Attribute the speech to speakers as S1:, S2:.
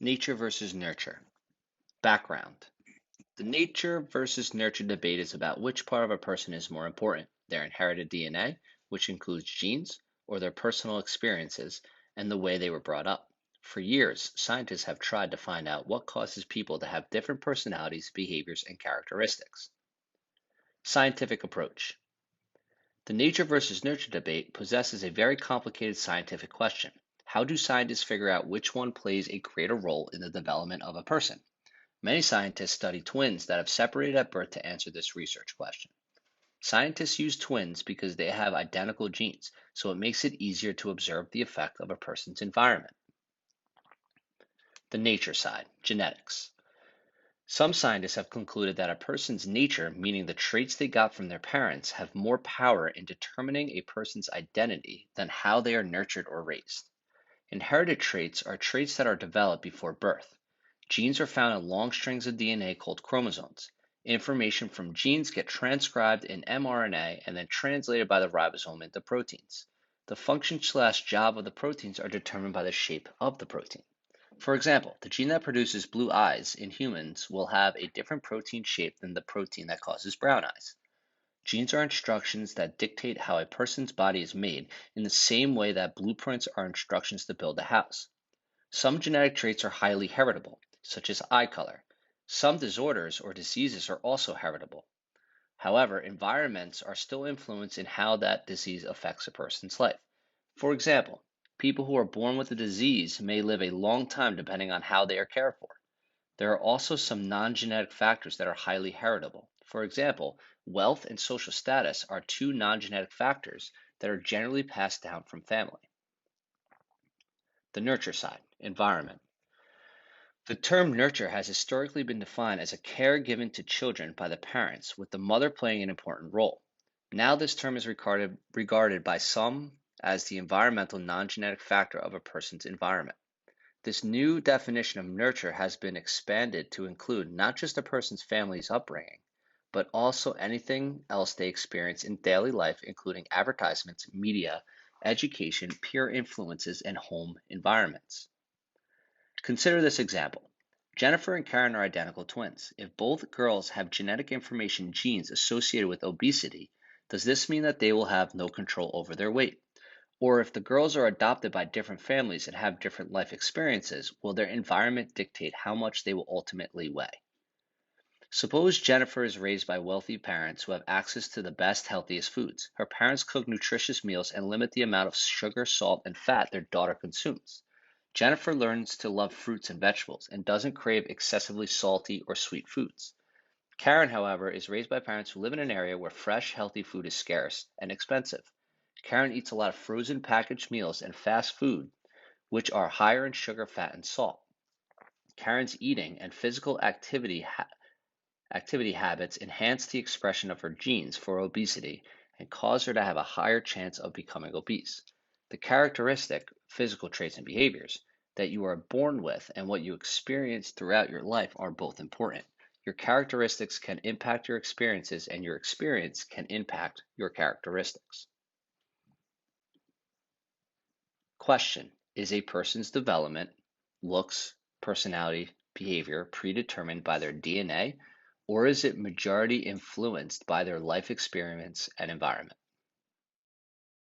S1: Nature versus nurture. Background. The nature versus nurture debate is about which part of a person is more important, their inherited DNA, which includes genes, or their personal experiences and the way they were brought up. For years, scientists have tried to find out what causes people to have different personalities, behaviors, and characteristics. Scientific approach. The nature versus nurture debate possesses a very complicated scientific question. How do scientists figure out which one plays a greater role in the development of a person? Many scientists study twins that have separated at birth to answer this research question. Scientists use twins because they have identical genes, so it makes it easier to observe the effect of a person's environment. The nature side, genetics. Some scientists have concluded that a person's nature, meaning the traits they got from their parents, have more power in determining a person's identity than how they are nurtured or raised. Inherited traits are traits that are developed before birth. Genes are found in long strings of DNA called chromosomes. Information from genes get transcribed in mRNA and then translated by the ribosome into proteins. The function/job of the proteins are determined by the shape of the protein. For example, the gene that produces blue eyes in humans will have a different protein shape than the protein that causes brown eyes. Genes are instructions that dictate how a person's body is made in the same way that blueprints are instructions to build a house. Some genetic traits are highly heritable, such as eye color. Some disorders or diseases are also heritable. However, environments are still influenced in how that disease affects a person's life. For example, people who are born with a disease may live a long time depending on how they are cared for. There are also some non-genetic factors that are highly heritable. For example, wealth and social status are two non-genetic factors that are generally passed down from family. The nurture side, environment. The term nurture has historically been defined as a care given to children by the parents, with the mother playing an important role. Now, this term is regarded by some as the environmental non-genetic factor of a person's environment. This new definition of nurture has been expanded to include not just a person's family's upbringing, but also anything else they experience in daily life, including advertisements, media, education, peer influences, and home environments. Consider this example. Jennifer and Karen are identical twins. If both girls have genetic information genes associated with obesity, does this mean that they will have no control over their weight? Or if the girls are adopted by different families and have different life experiences, will their environment dictate how much they will ultimately weigh? Suppose Jennifer is raised by wealthy parents who have access to the best, healthiest foods. Her parents cook nutritious meals and limit the amount of sugar, salt, and fat their daughter consumes. Jennifer learns to love fruits and vegetables and doesn't crave excessively salty or sweet foods. Karen, however, is raised by parents who live in an area where fresh, healthy food is scarce and expensive. Karen eats a lot of frozen packaged meals and fast food, which are higher in sugar, fat, and salt. Karen's eating and physical activity habits enhance the expression of her genes for obesity and cause her to have a higher chance of becoming obese. The characteristic, physical traits, and behaviors that you are born with and what you experience throughout your life are both important. Your characteristics can impact your experiences, and your experience can impact your characteristics. Question. Is a person's development, looks, personality, behavior predetermined by their DNA, or is it majority influenced by their life experience and environment?